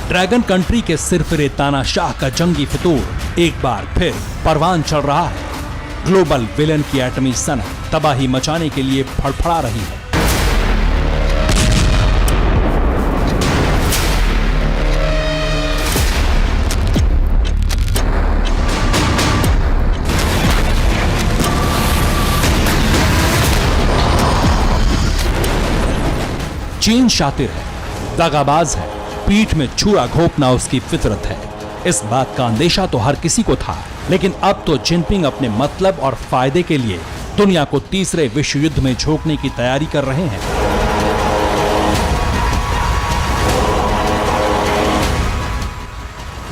Dragon country के सिरफिरे तानाशाह का जंगी फितूर एक बार फिर परवान चढ़ रहा है। ग्लोबल विलेन की एटमी सनक तबाही मचाने के लिए फड़फड़ा रही है। चीन शातिर है, दगाबाज है, पीठ में छुरा घोंपना उसकी फितरत है। इस बात का अंदेशा तो हर किसी को था, लेकिन अब तो जिनपिंग अपने मतलब और फायदे के लिए दुनिया को तीसरे विश्व युद्ध में झोंकने की तैयारी कर रहे हैं।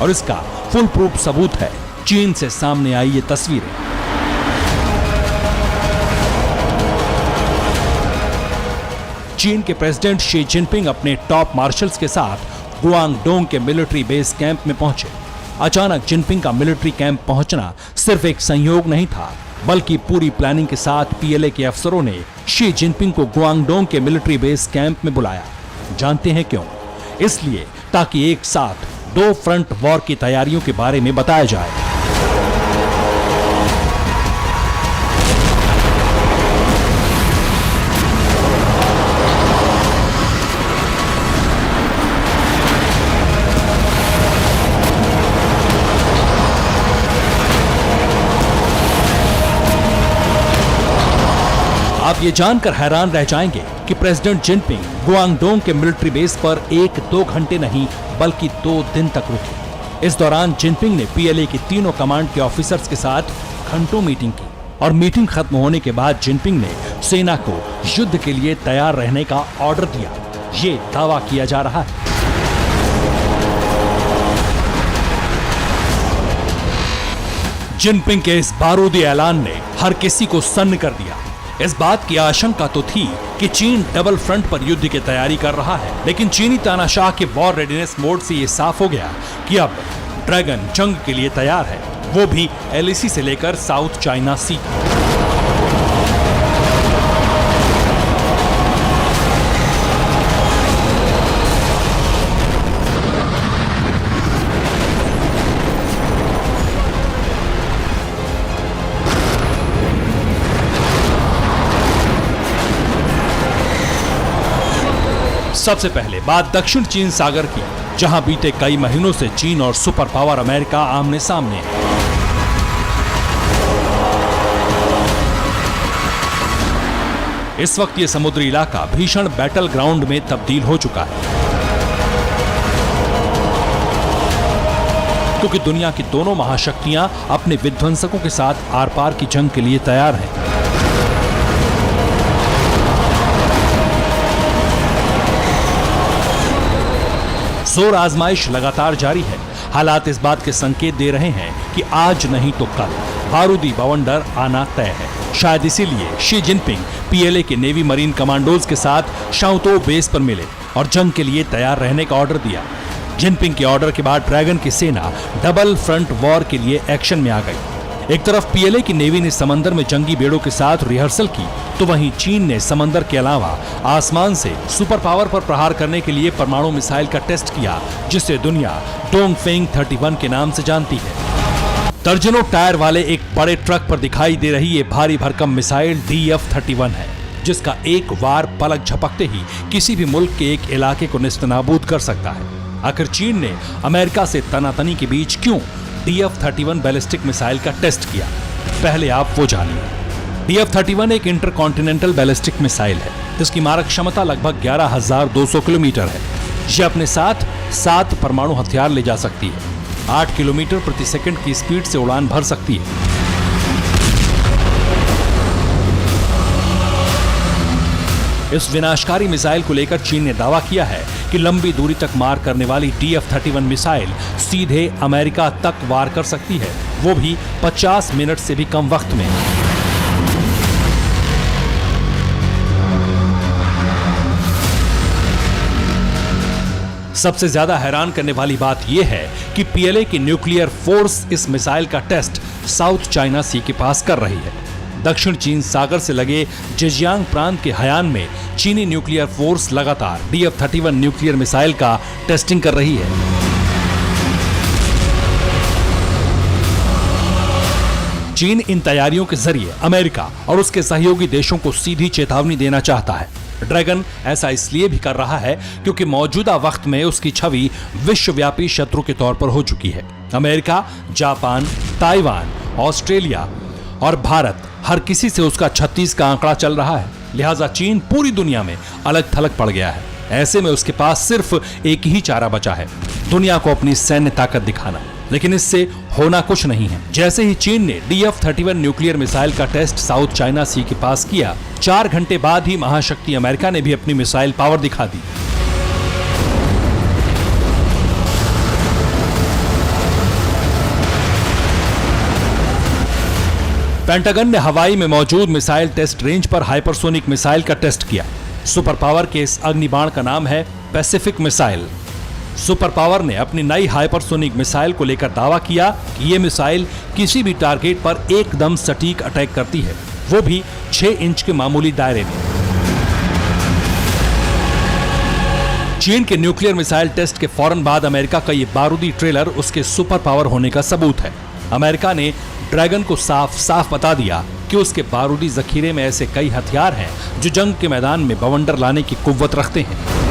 और इसका फुल प्रूफ सबूत है चीन से सामने आई ये तस्वीरें। चीन के प्रेसिडेंट शी जिनपिंग अपने टॉप मार्शल्स के साथ गुआंगडोंग के मिलिट्री बेस कैंप में पहुंचे। अचानक जिनपिंग का मिलिट्री कैंप पहुंचना सिर्फ एक संयोग नहीं था, बल्कि पूरी प्लानिंग के साथ पीएलए के अफसरों ने शी जिनपिंग को गुआंगडोंग के मिलिट्री बेस कैंप में बुलाया। जानते हैं क्यों? इसलिए ताकि एक साथ दो फ्रंट वॉर की तैयारियों के बारे में बताया जाए। आप ये जानकर हैरान रह जाएंगे कि प्रेसिडेंट जिनपिंग गुआंगडोंग के मिलिट्री बेस पर 1-2 घंटे नहीं बल्कि 2 दिन तक रुके। इस दौरान जिनपिंग ने पीएलए की तीनों कमांड के ऑफिसर्स के साथ घंटों मीटिंग की और मीटिंग खत्म होने के बाद जिनपिंग ने सेना को युद्ध के लिए तैयार रहने का ऑर्डर दिया। ये दावा किया जा रहा है। जिनपिंग के इस बारूदी ऐलान ने हर किसी को सन्न कर दिया। इस बात की आशंका तो थी कि चीन डबल फ्रंट पर युद्ध की तैयारी कर रहा है, लेकिन चीनी तानाशाह के वॉर रेडीनेस मोड से यह साफ हो गया कि अब ड्रैगन जंग के लिए तैयार है, वो भी एलएसी से लेकर साउथ चाइना सी। सबसे पहले बात दक्षिण चीन सागर की, जहां बीते कई महीनों से चीन और सुपर पावर अमेरिका आमने सामने है। इस वक्त ये समुद्री इलाका भीषण बैटल ग्राउंड में तब्दील हो चुका है, क्योंकि दुनिया की दोनों महाशक्तियां अपने विध्वंसकों के साथ आर पार की जंग के लिए तैयार हैं। जोर आजमाइश लगातार जारी है। हालात इस बात के संकेत दे रहे हैं कि आज नहीं तो कल बारूदी बवंडर आना तय है। शायद इसीलिए शी जिनपिंग पीएलए के नेवी मरीन कमांडोज के साथ शाओतो बेस पर मिले और जंग के लिए तैयार रहने का ऑर्डर दिया। जिनपिंग के ऑर्डर के बाद ड्रैगन की सेना डबल फ्रंट वॉर के लिए एक्शन में आ गई। एक तरफ पीएलए की नेवी ने समंदर में जंगी बेड़ों के साथ रिहर्सल की, तो वहीं चीन ने समंदर के अलावा आसमान से सुपर पावर पर प्रहार करने के लिए परमाणु मिसाइल का टेस्ट किया, जिसे दुनिया डोंगफेंग 31 के नाम से जानती है। दर्जनों टायर वाले एक बड़े ट्रक पर दिखाई दे रही ये भारी भरकम मिसाइल DF-31 है, जिसका एक वार पलक झपकते ही किसी भी मुल्क के एक इलाके को नेस्तनाबूद कर सकता है। आखिर चीन ने अमेरिका से तनातनी के बीच क्यों DF-31 बैलिस्टिक मिसाइल का टेस्ट किया? पहले आप वो जानिए। DF-31 एक इंटरकॉन्टिनेंटल बैलिस्टिक मिसाइल है, जिसकी मारक क्षमता लगभग 11,200 किलोमीटर है। ये अपने साथ 7 परमाणु हथियार ले जा सकती है, 8 किलोमीटर प्रति सेकंड की स्पीड से उड़ान भर सकती है। इस विनाशकारी मिसाइल को लेकर चीन ने दावा किया है कि लंबी दूरी तक मार करने वाली DF-31 मिसाइल सीधे अमेरिका तक वार कर सकती है, वो भी 50 मिनट से भी कम वक्त में। सबसे ज्यादा हैरान करने वाली बात यह है कि पीएलए की न्यूक्लियर फोर्स इस मिसाइल का टेस्ट साउथ चाइना सी के पास कर रही है। दक्षिण चीन सागर से लगे जेजियांग प्रांत के हयान में चीनी न्यूक्लियर फोर्स लगातार DF-31 न्यूक्लियर मिसाइल का टेस्टिंग कर रही है। चीन इन तैयारियों के जरिए अमेरिका और उसके सहयोगी देशों को सीधी चेतावनी देना चाहता है। ड्रैगन ऐसा इसलिए भी कर रहा है क्योंकि मौजूदा वक्त में उसकी छवि विश्वव्यापी शत्रु के तौर पर हो चुकी है। अमेरिका, जापान, ताइवान, ऑस्ट्रेलिया और भारत, हर किसी से उसका 36 का आंकड़ा चल रहा है। लिहाजा चीन पूरी दुनिया में अलग थलग पड़ गया है। ऐसे में उसके पास सिर्फ एक ही चारा बचा है, दुनिया को अपनी सैन्य ताकत दिखाना। लेकिन इससे होना कुछ नहीं है। जैसे ही चीन ने DF-31 न्यूक्लियर मिसाइल का टेस्ट साउथ चाइना सी के पास किया, 4 घंटे बाद ही महाशक्ति अमेरिका ने भी अपनी मिसाइल पावर दिखा दी। पेंटागन ने हवाई में मौजूद मिसाइल टेस्ट रेंज पर हाइपरसोनिक मिसाइल का टेस्ट किया। सुपर पावर के इस अग्निबाण का नाम है पैसिफिक मिसाइल। सुपर पावर ने अपनी नई हाइपरसोनिक मिसाइल को लेकर दावा किया कि यह मिसाइल किसी भी टारगेट पर एकदम सटीक अटैक करती है, वो भी 6 इंच के मामूली दायरे में। चीन के न्यूक्लियर मिसाइल टेस्ट के फौरन बाद अमेरिका का ये बारूदी ट्रेलर उसके सुपर पावर होने का सबूत है। अमेरिका ने ड्रैगन को साफ साफ बता दिया कि उसके बारूदी जखीरे में ऐसे कई हथियार हैं जो जंग के मैदान में बवंडर लाने की कुव्वत रखते हैं।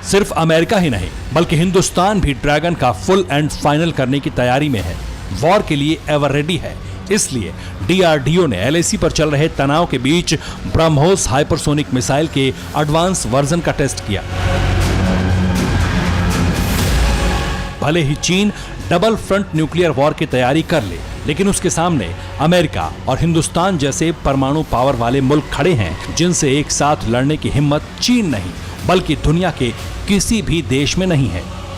सिर्फ अमेरिका ही नहीं बल्कि हिंदुस्तान भी ड्रैगन का फुल एंड फाइनल करने की तैयारी में है, वॉर के लिए एवर रेडी है। इसलिए DRDO ने LAC पर चल रहे तनाव के बीच ब्रह्मोस हाइपरसोनिक मिसाइल के एडवांस वर्जन का टेस्ट किया। भले ही चीन डबल फ्रंट न्यूक्लियर वॉर की तैयारी कर ले, लेकिन उसके सामने अमेरिका और हिंदुस्तान जैसे परमाणु पावर वाले मुल्क खड़े हैं जिनसे एक साथ लड़ने की हिम्मत चीन नहीं बल्कि दुनिया के किसी भी देश में नहीं है।